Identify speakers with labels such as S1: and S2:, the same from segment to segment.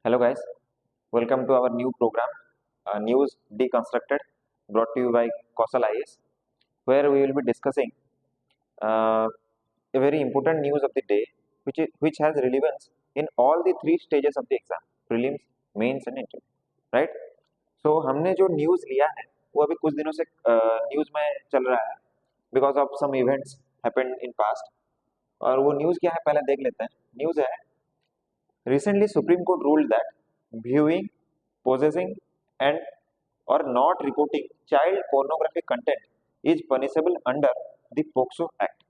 S1: Hello guys, welcome to our new program, News Deconstructed, brought to you by Kausal IAS, where we will be discussing uh, a very important news of the day, which has relevance in all the three stages of the exam, prelims, mains and interview, right? So हमने जो news लिया है वो अभी कुछ दिनों से news में चल रहा है because of some events happened in past. और वो न्यूज़ क्या है पहले देख लेते हैं। न्यूज़ है, recently Supreme Court ruled that viewing, possessing and or not reporting child pornographic content is punishable under the POCSO Act।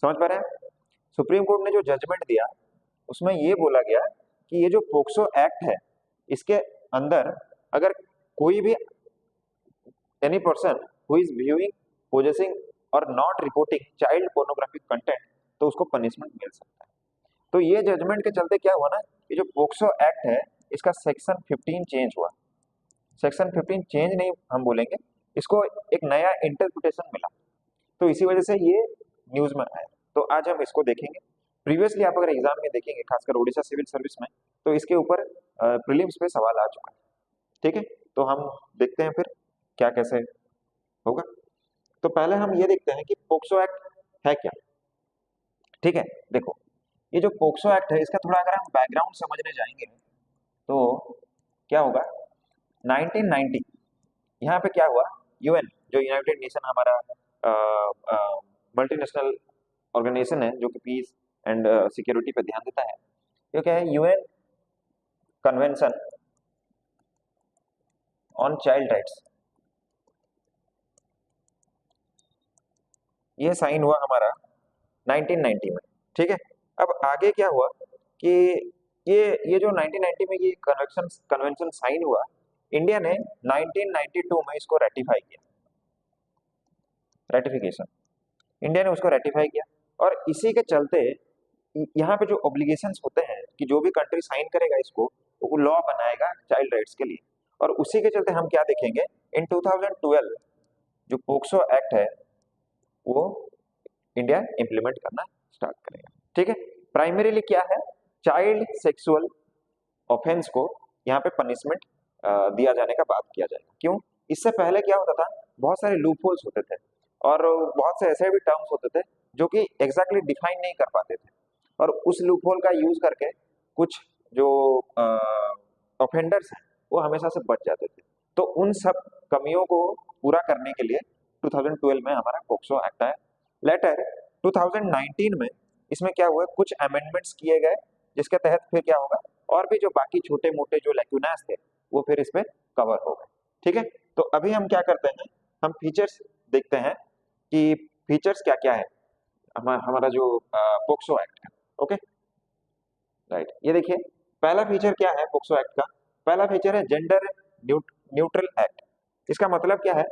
S1: समझ पा रहे हैं? सुप्रीम कोर्ट ने जो जजमेंट दिया उसमें ये बोला गया कि ये जो पोक्सो एक्ट है इसके अंदर अगर कोई भी any person who is viewing, possessing और not reporting child pornographic content तो उसको पनिशमेंट मिल सकता है। तो ये जजमेंट के चलते क्या हुआ ना, ये जो पोक्सो एक्ट है इसका सेक्शन 15 चेंज हुआ। सेक्शन 15 चेंज नहीं हम बोलेंगे, इसको एक नया इंटरप्रिटेशन मिला, तो इसी वजह से ये न्यूज में आया। तो आज हम इसको देखेंगे। प्रीवियसली आप अगर एग्जाम में देखेंगे, खासकर ओडिशा सिविल सर्विस में, तो इसके ऊपर प्रीलिम्स पे सवाल आ चुका है। ठीक है, तो हम देखते हैं फिर क्या कैसे होगा। तो पहले हम ये देखते हैं कि पोक्सो एक्ट है क्या। ठीक है, देखो ये जो पोक्सो एक्ट है इसका थोड़ा अगर हम बैकग्राउंड समझने जाएंगे तो क्या होगा। 1990 यहाँ पे क्या हुआ, यूएन जो यूनाइटेड नेशन हमारा मल्टीनेशनल ऑर्गेनाइजेशन है जो कि पीस एंड सिक्योरिटी पे ध्यान देता है, ये क्या है, UN convention on child rights, ये साइन हुआ हमारा 1990 में। ठीक है, अब आगे क्या हुआ कि ये जो 1990 में ये कन्वेंशन कन्वेंशन साइन हुआ, इंडिया ने 1992 में इसको रेटिफाई किया। रेटिफिकेशन, इंडिया ने उसको रेटिफाई किया और इसी के चलते यहाँ पे जो ऑब्लिगेशंस होते हैं कि जो भी कंट्री साइन करेगा इसको वो लॉ बनाएगा चाइल्ड राइट्स के लिए। और उसी के चलते हम क्या देखेंगे, इन 2012 जो पोक्सो एक्ट है वो इंडिया इंप्लीमेंट करना स्टार्ट करेगा। ठीक है, प्राइमरीली क्या है, चाइल्ड सेक्सुअल ऑफेंस को यहाँ पे पनिशमेंट दिया जाने का बात किया जाएगा। क्यों, इससे पहले क्या होता था, बहुत सारे लूप होल्स होते थे और बहुत से ऐसे भी टर्म्स होते थे जो कि एग्जैक्टली डिफाइन नहीं कर पाते थे, और उस लूप होल का यूज करके कुछ जो ऑफेंडर्स हैं वो हमेशा से बच जाते थे। तो उन सब कमियों को पूरा करने के लिए 2012 में हमारा पोक्सो एक्ट आया। लेटर 2019 में इसमें क्या हुआ, कुछ अमेंडमेंट्स किए गए जिसके तहत फिर क्या होगा, और भी जो बाकी छोटे मोटे जो लैक्यूनास थे वो फिर इसमें कवर हो गए। ठीक है, तो अभी हम क्या करते हैं, हम फीचर्स देखते हैं कि फीचर्स क्या क्या है हमारा जो पोक्सो एक्ट का। ओके राइट, ये देखिए पहला फीचर क्या है पोक्सो एक्ट का। पहला फीचर है जेंडर न्यूट्रल एक्ट। इसका मतलब क्या है,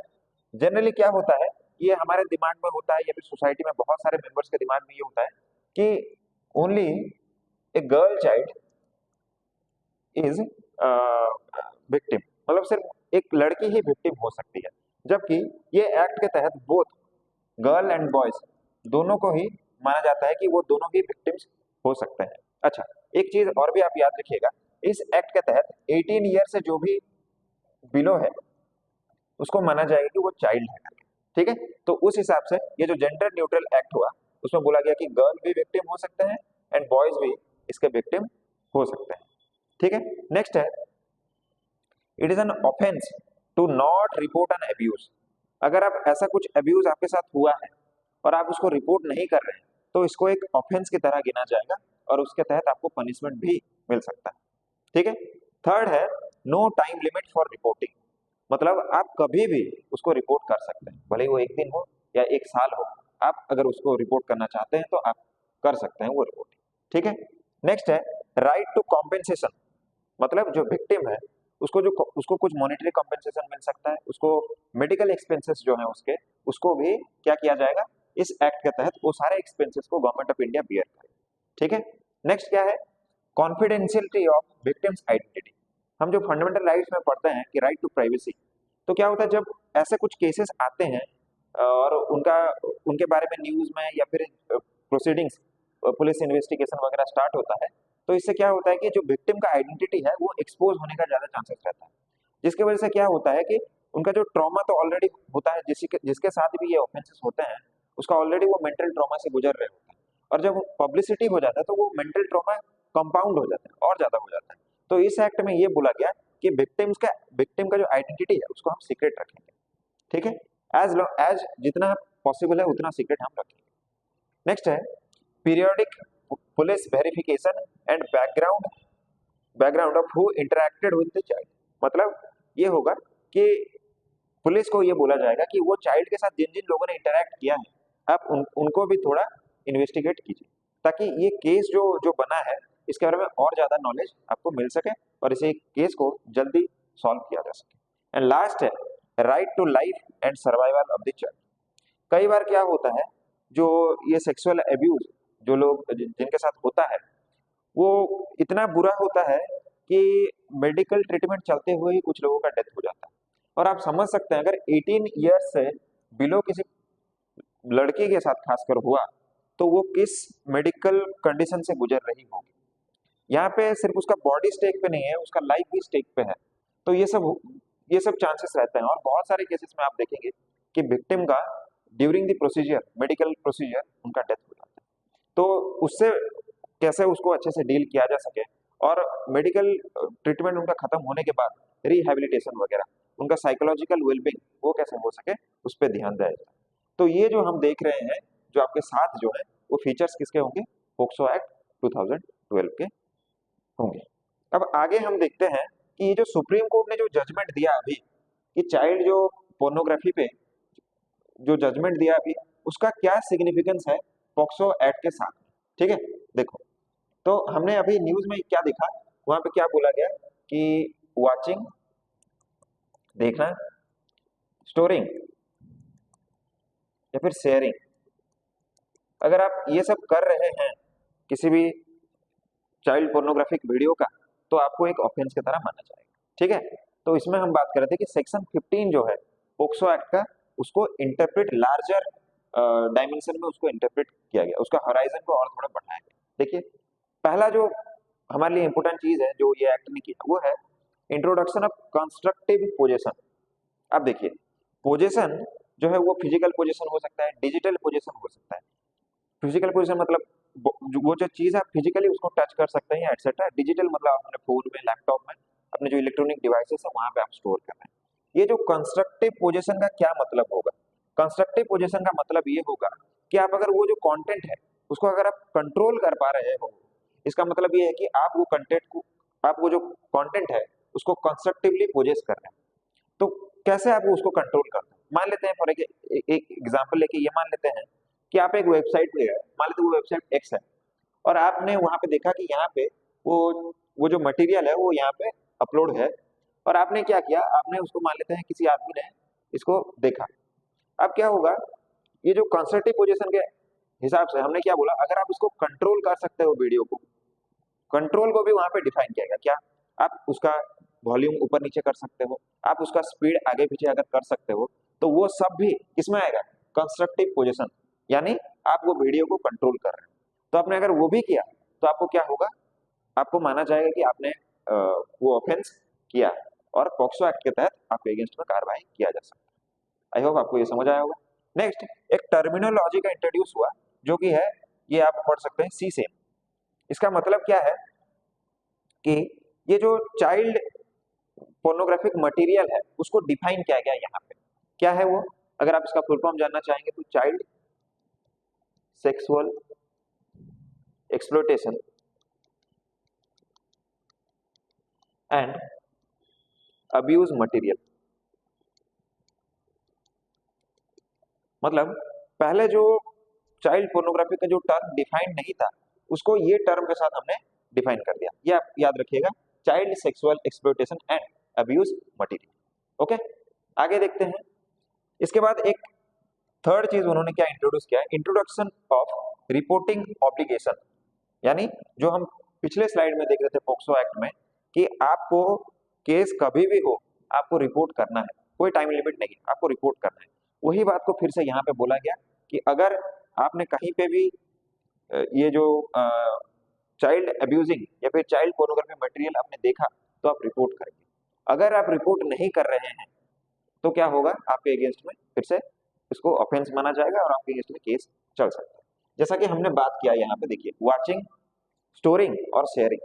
S1: जनरली क्या होता है, ये हमारे दिमाग में होता है या फिर सोसाइटी में बहुत सारे मेंबर्स के दिमाग में ये होता है कि only a girl child is victim, मतलब सिर्फ एक लड़की ही विक्टिम हो सकती है, जबकि ये एक्ट के तहत बोथ गर्ल एंड बॉयज दोनों को ही माना जाता है कि वो दोनों ही विक्टिम्स हो सकते हैं। अच्छा, एक चीज और भी आप याद रखिएगा, इस एक्ट के तहत 18 ईयर से जो भी बिलो है उसको माना जाएगा कि वो चाइल्ड है करके। ठीक है, तो उस हिसाब से ये जो जेंडर न्यूट्रल एक्ट हुआ उसमें बोला गया कि गर्ल भी विक्टिम हो सकते हैं एंड बॉयज भी इसके विक्टिम हो सकते हैं। ठीक है, नेक्स्ट है, it is an offence to not report an abuse. अगर आप ऐसा कुछ अब्यूज आपके साथ हुआ है और आप उसको रिपोर्ट नहीं कर रहे हैं तो इसको एक ऑफेंस की तरह गिना जाएगा और उसके तहत आपको पनिशमेंट भी मिल सकता है। ठीक है, थर्ड है, no time limit for reporting, मतलब आप कभी भी उसको रिपोर्ट कर सकते हैं, भले ही वो एक दिन हो या एक साल हो, आप अगर उसको रिपोर्ट करना चाहते हैं तो आप कर सकते हैं वो रिपोर्टिंग। ठीक है, नेक्स्ट है राइट टू कॉम्पेंसेशन, मतलब जो विक्टिम है उसको कुछ मॉनेटरी कॉम्पेंसेशन मिल सकता है, उसको मेडिकल एक्सपेंसेस जो है उसके उसको भी क्या किया जाएगा, इस एक्ट के तहत वो सारे एक्सपेंसेस को गवर्नमेंट ऑफ इंडिया बियर करे। ठीक है, नेक्स्ट क्या है, कॉन्फिडेंशियलिटी ऑफ विक्टिम्स आइडेंटिटी। हम जो फंडामेंटल राइट्स में पढ़ते हैं कि राइट टू प्राइवेसी, तो क्या होता है जब ऐसे कुछ केसेस आते हैं और उनके बारे में न्यूज में या फिर प्रोसीडिंग्स पुलिस इन्वेस्टिगेशन वगैरह स्टार्ट होता है, तो इससे क्या होता है कि जो विक्टिम का आइडेंटिटी है वो एक्सपोज होने का ज्यादा चांसेस रहता है, जिसकी वजह से क्या होता है कि उनका जो ट्रॉमा तो ऑलरेडी होता है, जिसके साथ भी ये ऑफेंसेस होते हैं उसका ऑलरेडी वो मेंटल ट्रॉमा से गुजर रहे होते हैं, और जब पब्लिसिटी हो जाता है तो वो मेंटल ट्रॉमा कंपाउंड हो जाता है और ज्यादा हो जाता है। तो इस एक्ट में ये बोला गया कि विक्टिम का जो आइडेंटिटी है उसको हम सीक्रेट रखेंगे, ठीक है, एज जितना पॉसिबल है उतना सीक्रेट हम रखेंगे। नेक्स्ट है periodic police verification and background of who interacted with the child. मतलब ये होगा कि पुलिस को ये बोला जाएगा कि वो चाइल्ड के साथ जिन जिन लोगों ने इंटरेक्ट किया है आप उनको भी थोड़ा इन्वेस्टिगेट कीजिए, ताकि ये केस जो जो बना है इसके बारे में और ज्यादा नॉलेज आपको मिल सके और इसे केस को जल्दी सॉल्व किया जा सके। एंड लास्ट है right to life and survival of the child. कई बार क्या होता है जो ये सेक्सुअल एब्यूज जो लोग जिनके साथ होता है वो इतना बुरा होता है कि मेडिकल ट्रीटमेंट चलते हुए ही कुछ लोगों का डेथ हो जाता है। और आप समझ सकते हैं अगर 18 ईयर्स से बिलो किसी लड़की के साथ खासकर हुआ तो वो किस मेडिकल कंडीशन से गुजर रही होगी। यहाँ पे सिर्फ उसका बॉडी स्टेक पे नहीं है, उसका लाइफ भी स्टेक पे है। तो ये सब चांसेस रहते हैं और बहुत सारे केसेस में आप देखेंगे कि विक्टिम का during the procedure medical procedure उनका डेथ हो जाता है। तो उससे कैसे उसको अच्छे से डील किया जा सके और मेडिकल ट्रीटमेंट उनका खत्म होने के बाद रिहेबिलिटेशन वगैरह उनका साइकोलॉजिकल वेलबींग वो कैसे हो सके उस पर ध्यान दिया जाए। तो ये जो हम देख रहे हैं जो आपके साथ जो है वो फीचर्स किसके होंगे, पोक्सो एक्ट 2012 के होंगे। अब आगे हम देखते हैं कि ये जो सुप्रीम कोर्ट ने जो जजमेंट दिया अभी कि चाइल्ड जो पोर्नोग्राफी पे जो जजमेंट दिया अभी उसका क्या सिग्निफिकेंस है पोक्सो एक्ट के साथ, ठीक है। देखो तो हमने अभी न्यूज में क्या देखा, वहां पे क्या बोला गया कि वाचिंग देखना, स्टोरिंग या फिर शेयरिंग, अगर आप ये सब कर रहे हैं किसी भी चाइल्ड पोर्नोग्राफिक वीडियो का तो आपको एक ऑफेंस की तरह माना जाएगा, ठीक है। तो इसमें हम बात कर रहे थे कि सेक्शन 15 जो है पोक्सो एक्ट का उसको इंटरप्रेट लार्जर डायमेंशन में उसको इंटरप्रेट किया गया, उसका हॉराइजन को और थोड़ा बढ़ाया गया। देखिए पहला जो हमारे लिए इंपॉर्टेंट चीज है जो ये एक्ट ने किया वो है इंट्रोडक्शन ऑफ कंस्ट्रक्टिव पोजेशन। अब देखिए पोजेशन जो है वो फिजिकल पोजेशन हो सकता है, डिजिटल पोजेशन हो सकता है। फिजिकल पोजीशन मतलब वो जो चीज आप फिजिकली उसको टच कर सकते हैं एटसेट्रा। डिजिटल मतलब आप अपने फोन में लैपटॉप में अपने जो इलेक्ट्रॉनिक डिवाइसेस है वहां पे आप स्टोर कर रहे हैं। ये जो कंस्ट्रक्टिव पोजीशन का क्या मतलब होगा, कंस्ट्रक्टिव पोजीशन का मतलब ये होगा कि आप अगर वो जो कंटेंट है उसको अगर आप कंट्रोल कर पा रहे हो, इसका मतलब ये है कि आप वो कंटेंट को आप वो जो कंटेंट है उसको कंस्ट्रक्टिवली पोजेस कर रहे हैं। तो कैसे आप उसको कंट्रोल करते हैं, मान लेते हैं फॉर एक एग्जांपल लेके ये मान लेते हैं कि आप एक वेबसाइट पे गए, मान लेते वो वेबसाइट एक्स है और आपने वहां पे देखा कि यहाँ पे वो जो मटेरियल है वो यहाँ पे अपलोड है और आपने क्या किया, आपने उसको मान लेते हैं किसी आदमी ने इसको देखा। अब क्या होगा, ये जो कंस्ट्रक्टिव पोजीशन के हिसाब से हमने क्या बोला, अगर आप इसको कंट्रोल कर सकते हो वीडियो को, कंट्रोल को भी वहां पे डिफाइन किया गया। क्या आप उसका वॉल्यूम ऊपर नीचे कर सकते हो, आप उसका स्पीड आगे पीछे अगर कर सकते हो तो वो सब भी किसमें आएगा, कंस्ट्रक्टिव पोजीशन, यानी आप वो वीडियो को कंट्रोल कर रहे हैं। तो आपने अगर वो भी किया तो आपको क्या होगा, आपको माना जाएगा कि आपने वो ऑफेंस किया और पॉक्सो एक्ट के तहत आपके अगेंस्ट में कार्रवाई किया जा सकता है। आई होप आपको ये समझ आया होगा। नेक्स्ट एक टर्मिनोलॉजी का इंट्रोड्यूस हुआ जो कि है, ये आप पढ़ सकते हैं सी सेम। इसका मतलब क्या है कि ये जो चाइल्ड पोर्नोग्राफिक मटेरियल है उसको डिफाइन किया गया यहाँ पे। क्या है वो, अगर आप इसका फुल फॉर्म जानना चाहेंगे तो child sexual exploitation and abuse material. मतलब पहले जो चाइल्ड पोर्नोग्राफी का जो टर्म डिफाइंड नहीं था उसको ये टर्म के साथ हमने डिफाइन कर दिया, ये आप याद रखिएगा, child sexual exploitation and abuse material. Okay आगे देखते हैं। इसके बाद एक थर्ड चीज उन्होंने क्या इंट्रोड्यूस किया है, इंट्रोडक्शन ऑफ रिपोर्टिंग ऑब्लिगेशन। यानी जो हम पिछले स्लाइड में देख रहे थे पोक्सो एक्ट में कि आपको केस कभी भी हो आपको रिपोर्ट करना है, कोई टाइम लिमिट नहीं, आपको रिपोर्ट करना है। वही बात को फिर से यहाँ पे बोला गया कि अगर आपने कहीं पे भी ये जो चाइल्ड अब्यूजिंग या फिर चाइल्ड पोर्नोग्राफी मटेरियल आपने देखा तो आप रिपोर्ट करेंगे। अगर आप रिपोर्ट नहीं कर रहे हैं तो क्या होगा, आपके अगेंस्ट में फिर से इसको ऑफेंस माना जाएगा और आपके अगेंस्ट में केस चल सकता है। जैसा कि हमने बात किया यहाँ पे, देखिए वाचिंग, स्टोरिंग और शेयरिंग,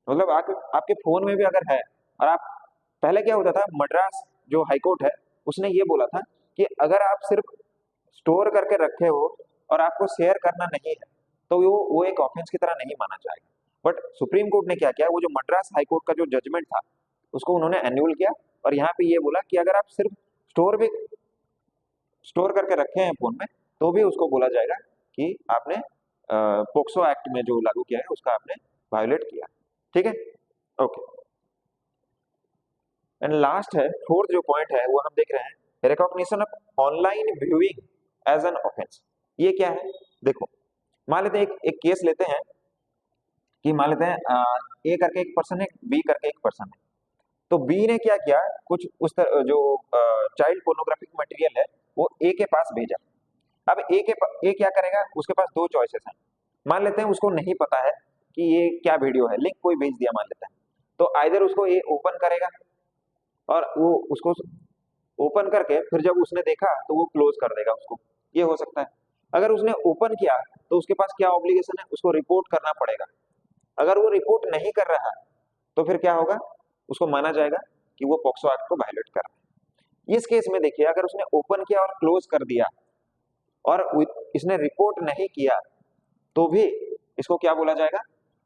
S1: मतलब आपके फोन में भी अगर है और आप, पहले क्या होता था, मद्रास जो हाईकोर्ट है उसने ये बोला था कि अगर आप सिर्फ स्टोर करके रखे हो और आपको शेयर करना नहीं है तो वो एक ऑफेंस की तरह नहीं माना जाएगा। बट सुप्रीम कोर्ट ने क्या किया, वो जो मद्रास हाईकोर्ट का जो जजमेंट था उसको उन्होंने एन्यूल किया और यहाँ पे ये बोला कि अगर आप सिर्फ स्टोर करके रखे हैं फोन में तो भी उसको बोला जाएगा कि आपने पोक्सो एक्ट में जो लागू किया है उसका आपने वायोलेट किया। ठीक है, ओके। एंड लास्ट है, फोर्थ जो पॉइंट है वो हम देख रहे हैं, recognition of online viewing as an offence. ये क्या है, देखो मान लेते हैं एक केस लेते हैं कि मान लेते हैं ए करके एक पर्सन है, बी करके एक पर्सन है। तो बी ने क्या किया, कुछ उस तरह जो चाइल्ड पोर्नोग्राफिक मटेरियल है वो ए के पास भेजा। अब ए क्या करेगा, उसके पास दो चॉइसेस हैं। मान लेते हैं उसको नहीं पता है कि ये क्या वीडियो है, लिंक कोई भेज दिया मान लेते हैं, तो आइदर उसको ए ओपन करेगा और वो उसको ओपन करके फिर जब उसने देखा तो वो क्लोज कर देगा उसको, ये हो सकता है। अगर उसने ओपन किया तो उसके पास क्या ऑब्लिगेशन है, उसको रिपोर्ट करना पड़ेगा। अगर वो रिपोर्ट नहीं कर रहा है तो फिर क्या होगा, उसको माना जाएगा कि वो पॉक्सो एक्ट को वायलेट कर रहा है। इस केस में देखिए, अगर उसने ओपन किया और क्लोज कर दिया और इसने रिपोर्ट नहीं किया तो भी इसको क्या बोला जाएगा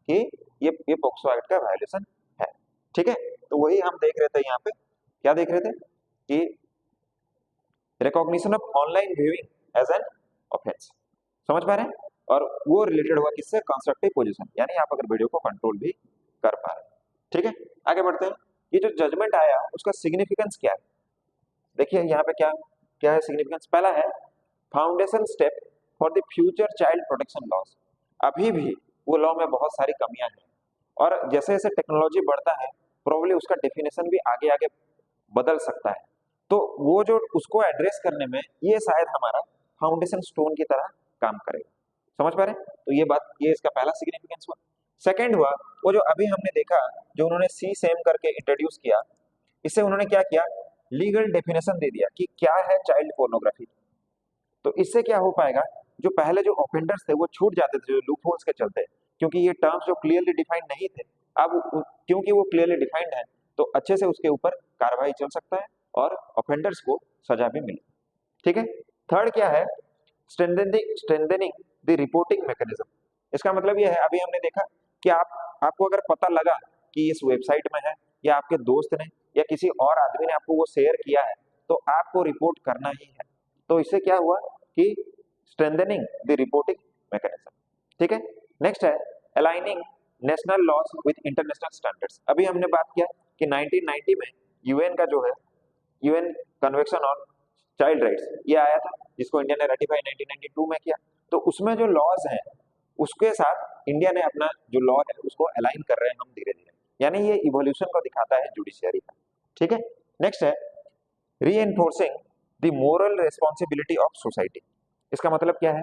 S1: कि ये पॉक्सो एक्ट का वायलेशन है। ठीक है, तो वही हम देख रहे थे यहाँ पे, क्या देख रहे थे कि recognition of online viewing as an offence, समझ पा रहे हैं। और वो रिलेटेड हुआ किससे, कंस्ट्रक्टिव पोजीशन, यानी आप अगर वीडियो को कंट्रोल भी कर पा रहे हैं। ठीक है, आगे बढ़ते हैं। ये जो जजमेंट आया उसका सिग्निफिकेंस क्या है, देखिए यहाँ पे क्या क्या है सिग्निफिकेंस। पहला है foundation step for the future child protection laws. अभी भी वो लॉ में बहुत सारी कमियां हैं और जैसे जैसे टेक्नोलॉजी बढ़ता है प्रोबेबली उसका डेफिनेशन भी आगे आगे बदल सकता है। तो वो जो उसको एड्रेस करने में ये शायद हमारा फाउंडेशन स्टोन की तरह काम करेगा, समझ पा रहे हैं। तो ये बात, ये इसका पहला सिग्निफिकेंस हुआ। सेकंड हुआ वो जो अभी हमने देखा, जो उन्होंने सी सेम करके इंट्रोड्यूस किया, इससे उन्होंने क्या किया, लीगल डेफिनेशन दे दिया कि क्या है चाइल्ड पोर्नोग्राफी। तो इससे क्या हो पाएगा, जो पहले जो ऑफेंडर्स थे वो छूट जाते थे जो लूप होल्स के चलते, क्योंकि ये टर्म्स जो क्लियरली डिफाइंड नहीं थे, अब क्योंकि वो क्लियरली डिफाइंड है तो अच्छे से उसके ऊपर कार्रवाई चल सकता है और ऑफेंडर्स को सजा भी मिले। ठीक है, थर्ड क्या है, स्ट्रेंथनिंग द रिपोर्टिंग मैकेनिज्म। इसका मतलब ये है, अभी हमने देखा कि आपको अगर पता लगा कि इस वेबसाइट में है या आपके दोस्त ने या किसी और आदमी ने आपको वो शेयर किया है तो आपको रिपोर्ट करना ही है। तो इससे क्या हुआ कि स्ट्रेंथनिंग द रिपोर्टिंग मैकेनिज्म। ठीक है, नेक्स्ट है aligning national laws with international standards. अभी हमने बात किया कि 1990 में यूएन का जो है, UN convention on child rights, ये आया था जिसको इंडिया ने रेटिफाई 1992 में किया। तो उसमें जो लॉज हैं उसके साथ इंडिया ने अपना जो लॉ है उसको अलाइन कर रहे हैं हम धीरे धीरे, यानी ये इवोल्यूशन को दिखाता है जुडिशियरी का। ठीक है, नेक्स्ट है reinforcing the moral responsibility of society. इसका मतलब क्या है,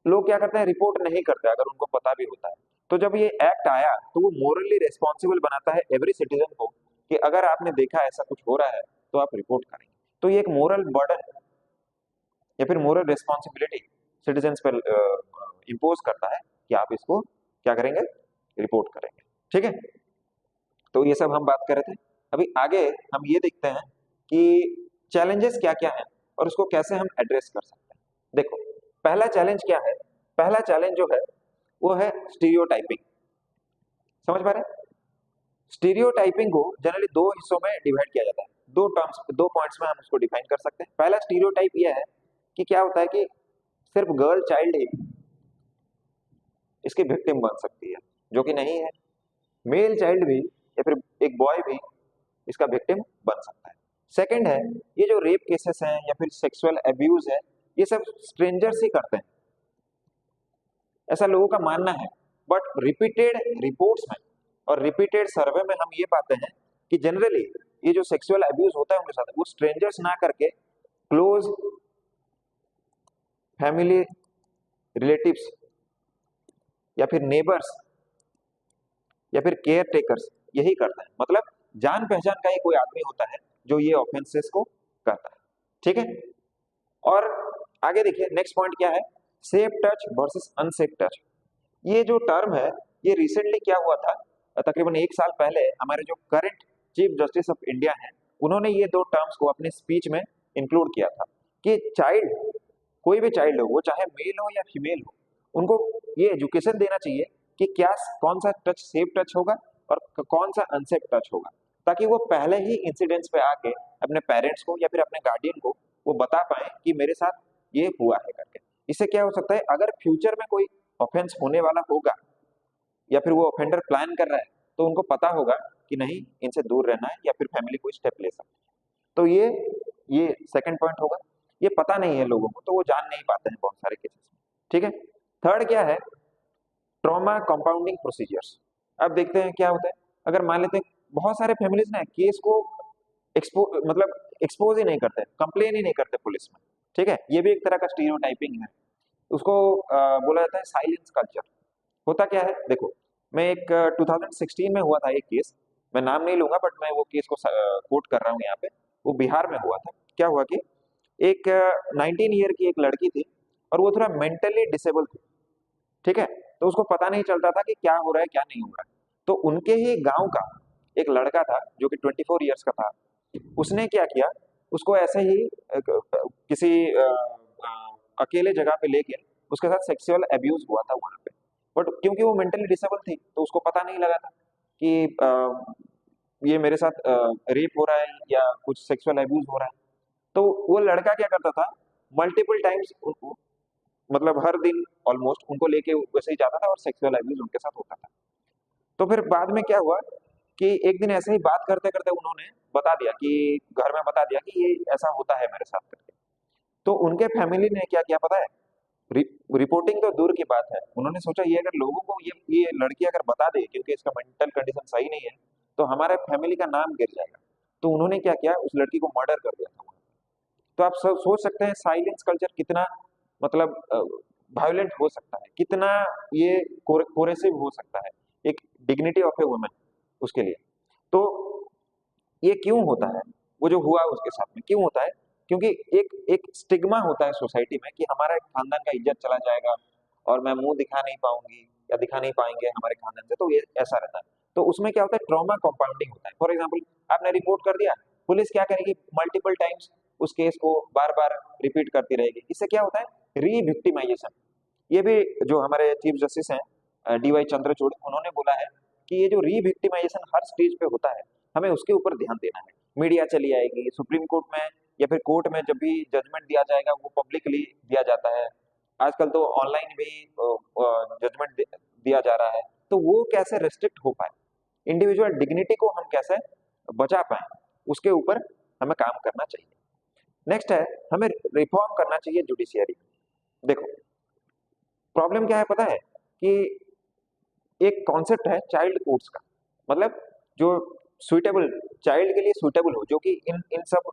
S1: लोग क्या करते हैं, रिपोर्ट नहीं करते अगर उनको पता भी होता है। तो जब ये एक्ट आया तो वो मोरली रिस्पॉन्सिबल बनाता है एवरी सिटीजन को कि अगर आपने देखा ऐसा कुछ हो रहा है तो आप रिपोर्ट करेंगे। तो ये एक मोरल बर्डन या फिर मोरल रिस्पॉन्सिबिलिटी सिटीजन्स पर इम्पोज करता है कि आप इसको क्या करेंगे, रिपोर्ट करेंगे। ठीक है, तो ये सब हम बात कर रहे थे। अभी आगे हम ये देखते हैं कि चैलेंजेस क्या क्या हैं और उसको कैसे हम एड्रेस कर सकते हैं। देखो पहला चैलेंज क्या है, पहला चैलेंज जो है वो है स्टीरियोटाइपिंग। समझ पा रहे हैं, स्टीरियोटाइपिंग को जनरली दो हिस्सों में डिवाइड किया जाता है, दो टर्म्स, दो पॉइंट्स में हम उसको डिफाइन कर सकते हैं। पहला स्टीरियोटाइप यह है कि क्या होता है कि सिर्फ गर्ल चाइल्ड ही इसकी विक्टिम बन सकती है, जो कि नहीं है। मेल चाइल्ड भी या फिर एक बॉय भी इसका विक्टिम बन सकता है। सेकंड है, ये जो रेप केसेस हैं या फिर सेक्सुअल अब्यूज है ये सब स्ट्रेंजर्स ही करते हैं, ऐसा लोगों का मानना है। बट रिपीटेड रिपोर्ट्स में और रिपीटेड सर्वे में हम ये पाते हैं कि जनरली ये जो सेक्सुअल अब्यूज होता है उनके साथ वो स्ट्रेंजर्स ना करके क्लोज फैमिली रिलेटिव्स या फिर नेबर्स या फिर केयर टेकर्स यही करता है। मतलब जान पहचान का ही कोई आदमी होता है जो ये ऑफेंसेस को करता है। ठीक है, और आगे देखिए नेक्स्ट पॉइंट क्या है, safe touch versus unsafe touch. ये जो टर्म है ये रिसेंटली क्या हुआ था, तकरीबन एक साल पहले हमारे जो current chief justice of India हैं उन्होंने ये दो टर्म्स को अपने स्पीच में इंक्लूड किया था कि चाइल्ड, कोई भी चाइल्ड हो वो चाहे मेल हो या फीमेल हो, उनको ये एजुकेशन देना चाहिए कि क्या कौन सा टच सेफ टच होगा और कौन सा अनसेफ टच होगा, ताकि वो पहले ही इंसिडेंट्स पे आके अपने पेरेंट्स को या फिर अपने गार्डियन को वो बता पाए कि मेरे साथ ये हुआ है करके। इससे क्या हो सकता है, अगर फ्यूचर में कोई ऑफेंस होने वाला होगा या फिर वो ऑफेंडर प्लान कर रहा है तो उनको पता होगा कि नहीं इनसे दूर रहना है या फिर फैमिली कोई स्टेप ले सकती है। तो ये सेकंड पॉइंट होगा, ये पता नहीं है लोगों को तो वो जान नहीं पाते हैं बहुत सारे केसेस में। ठीक है, थर्ड क्या है, ट्रॉमा कंपाउंडिंग प्रोसीजर्स। अब देखते हैं क्या होता है, अगर मान लेते हैं बहुत सारे फैमिलीज ना केस को मतलब एक्सपोज ही नहीं करते, कंप्लेन ही नहीं करते पुलिस में। ठीक है, ये भी एक तरह का स्टीरियोटाइपिंग है, उसको बोला जाता है साइलेंस कल्चर। होता क्या है देखो, मैं एक 2016 में हुआ था एक केस, मैं नाम नहीं लूंगा बट मैं वो केस को कोट कर रहा हूँ यहाँ पे। वो बिहार में हुआ था। क्या हुआ कि एक 19 ईयर की एक लड़की थी और वो थोड़ा मेंटली डिसेबल थी। ठीक है, तो उसको पता नहीं चलता था कि क्या हो रहा है क्या नहीं हो रहा है। तो उनके ही गांव का एक लड़का था जो कि 24 ईयर्स का था, उसने क्या किया, उसको ऐसे ही किसी अकेले जगह पे लेके उसके साथ सेक्सुअल अब्यूज हुआ था वहां पे। बट क्योंकि वो मेंटली डिसेबल थी तो उसको पता नहीं लगा था कि ये मेरे साथ रेप हो रहा है या कुछ सेक्सुअल अब्यूज हो रहा है। तो वो लड़का क्या करता था, मल्टीपल टाइम्स मतलब हर दिन ऑलमोस्ट उनको लेके वैसे ही जाता था और सेक्सुअल अब्यूज उनके साथ होता था। तो फिर बाद में क्या हुआ कि एक दिन ऐसे ही बात करते करते उन्होंने बता दिया कि घर में बता दिया कि ये ऐसा होता है मेरे साथ करके। तो उनके फैमिली ने क्या किया पता है, रि, रिपोर्टिंग तो दूर की बात है, उन्होंने सोचा ये अगर लोगों को ये लड़की अगर बता दे क्योंकि इसका मेंटल कंडीशन सही नहीं है तो हमारे फैमिली का नाम गिर जाएगा। तो उन्होंने क्या किया, उस लड़की को मर्डर कर दिया था वहां। तो आप सब सोच सकते हैं साइलेंस कल्चर कितना मतलब वायलेंट हो सकता है, कितना ये कोरेसिव हो सकता है एक डिग्निटी ऑफ ए वुमन उसके लिए। तो ये क्यों होता है, वो जो हुआ उसके साथ में क्यों होता है, क्योंकि एक एक स्टिग्मा होता है सोसाइटी में कि हमारा खानदान का इज्जत चला जाएगा और मैं मुंह दिखा नहीं पाऊंगी या दिखा नहीं पाएंगे हमारे खानदान से, तो ये ऐसा रहता है। तो उसमें क्या होता है, ट्रॉमा कंपाउंडिंग होता है। फॉर एग्जाम्पल आपने रिपोर्ट कर दिया, पुलिस क्या करेगी, मल्टीपल टाइम्स उस केस को बार बार रिपीट करती रहेगी। इससे क्या होता है, रीविक्टिमाइजेशन। ये भी जो हमारे चीफ जस्टिस हैं DY चंद्रचूड़, उन्होंने बोला है कि ये जो रीविक्टिमाइजेशन हर स्टेज पे होता है हमें उसके ऊपर ध्यान देना है। मीडिया चली आएगी, सुप्रीम कोर्ट में या फिर कोर्ट में जब भी जजमेंट दिया जाएगा वो पब्लिकली दिया जाता है। आजकल तो ऑनलाइन भी जजमेंट दिया जा रहा है। तो वो कैसे रेस्ट्रिक्ट हो पाए, इंडिविजुअल डिग्निटी को हम कैसे बचा पाए, उसके ऊपर हमें काम करना चाहिए। नेक्स्ट है, हमें रिफॉर्म करना चाहिए जुडिशियरी। देखो प्रॉब्लम क्या है पता है कि एक कॉन्सेप्ट है चाइल्ड कोर्ट्स का, मतलब जो सुइटेबल चाइल्ड के लिए सुइटेबल हो, जो कि इन इन सब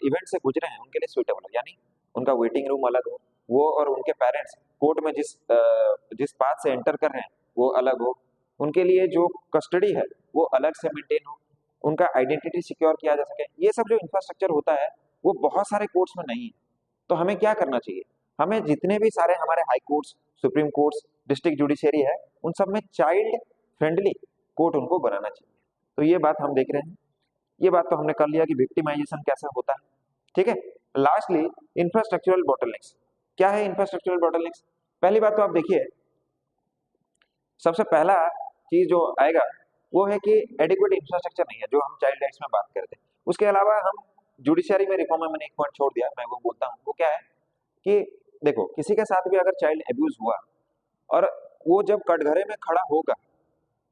S1: इवेंट से गुजरे हैं उनके लिए सुइटेबल हो, यानी उनका वेटिंग रूम अलग हो, वो और उनके पेरेंट्स कोर्ट में जिस पाथ से एंटर कर रहे हैं वो अलग हो, उनके लिए जो कस्टडी है वो अलग से मेंटेन हो, उनका आइडेंटिटी सिक्योर किया जा सके। ये सब जो इंफ्रास्ट्रक्चर होता है वो बहुत सारे कोर्ट्स में नहीं है। तो हमें क्या करना चाहिए, हमें जितने भी सारे हमारे high courts, supreme courts, district judiciary है, उन सब में चाइल्ड फ्रेंडली कोर्ट उनको बनाना चाहिए। तो ये बात हम देख रहे हैं, ये बात तो हमने कर लिया कि विक्टिमाइजेशन कैसे होता है। ठीक है, लास्टली इंफ्रास्ट्रक्चरल बॉटलनेक्स। क्या है इंफ्रास्ट्रक्चरल बॉटलनेक्स? पहली बात तो आप देखिए, सबसे पहला चीज जो आएगा वो है कि एडिक्वेट इंफ्रास्ट्रक्चर नहीं है, जो हम चाइल्ड राइट्स में बात करते हैं। उसके अलावा हम जुडिशरी में रिफॉर्म में मैंने एक पॉइंट छोड़ दिया, मैं वो बोलता हूँ। वो क्या है कि देखो किसी के साथ भी अगर चाइल्ड अब्यूज हुआ और वो जब कटघरे में खड़ा होगा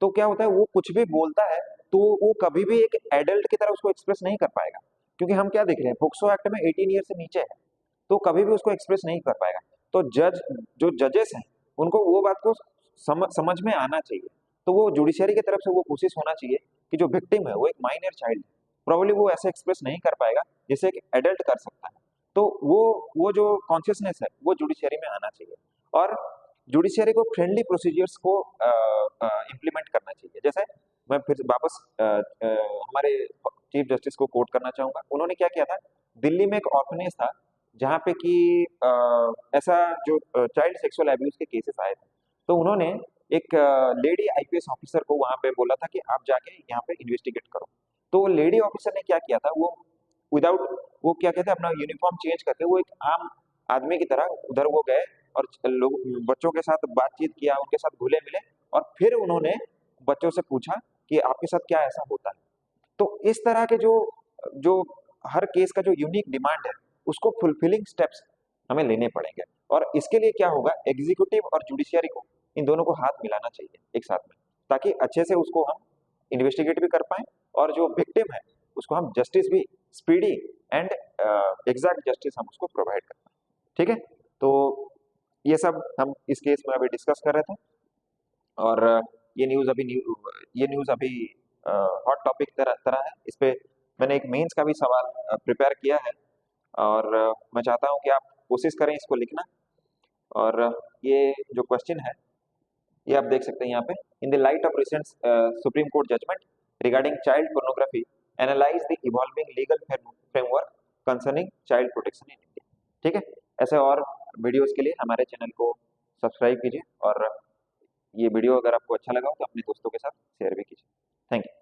S1: तो क्या होता है, वो कुछ भी बोलता है तो वो कभी भी एक एडल्ट की तरह उसको एक्सप्रेस नहीं कर पाएगा, क्योंकि हम क्या देख रहे हैं, पोक्सो एक्ट में 18 ईयर से नीचे है, तो कभी भी उसको एक्सप्रेस नहीं कर पाएगा। तो जो जजेस हैं उनको वो बात को समझ में आना चाहिए। तो वो जुडिशरी की तरफ से वो कोशिश होना चाहिए कि जो विक्टिम है वो एक माइनर चाइल्ड है, प्रॉब्ली वो ऐसे एक्सप्रेस नहीं कर पाएगा जैसे एक एडल्ट कर सकता है। तो वो जो कॉन्शियसनेस है वो जुडिशरी में आना चाहिए। और जुडिशियरी को फ्रेंडली प्रोसीजर्स को इम्प्लीमेंट करना चाहिए। जैसे मैं फिर वापस हमारे चीफ जस्टिस को कोट करना चाहूंगा। उन्होंने क्या किया था, दिल्ली में एक ऑर्फनेज था जहाँ पे कि ऐसा जो चाइल्ड सेक्सुअल अब्यूज के केसेस आए थे, तो उन्होंने एक लेडी आईपीएस ऑफिसर को वहां पे बोला था कि आप जाके यहाँ पे इन्वेस्टिगेट करो। तो वो लेडी ऑफिसर ने क्या किया था, विदाउट वो क्या कहते हैं अपना यूनिफॉर्म चेंज करके वो एक आम आदमी की तरह उधर वो गए और लोग बच्चों के साथ बातचीत किया, उनके साथ घुले मिले और फिर उन्होंने बच्चों से पूछा कि आपके साथ क्या ऐसा होता है। तो इस तरह के जो जो हर केस का जो यूनिक डिमांड है उसको फुलफिलिंग स्टेप्स हमें लेने पड़ेंगे। और इसके लिए क्या होगा, एग्जीक्यूटिव और जुडिशियरी को इन दोनों को हाथ मिलाना चाहिए एक साथ में, ताकि अच्छे से उसको हम इन्वेस्टिगेट भी कर पाए और जो विक्टिम है उसको हम जस्टिस भी स्पीडी एंड एग्जैक्ट जस्टिस हम उसको प्रोवाइड कर पाए। ठीक है, तो ये सब हम इस केस में अभी डिस्कस कर रहे थे। और ये न्यूज़ अभी हॉट टॉपिक तरह तरह है। इस पे मैंने एक मेंस का भी सवाल प्रिपेयर किया है और मैं चाहता हूं कि आप कोशिश करें इसको लिखना। और ये जो क्वेश्चन है ये आप देख सकते हैं यहाँ पे, in the light of recent Supreme Court judgment regarding child pornography analyse the evolving legal framework concerning child protection in India. ठीक है, ऐसे और वीडियोस के लिए हमारे चैनल को सब्सक्राइब कीजिए और ये वीडियो अगर आपको अच्छा लगा हो तो अपने दोस्तों के साथ शेयर भी कीजिए। Thank you.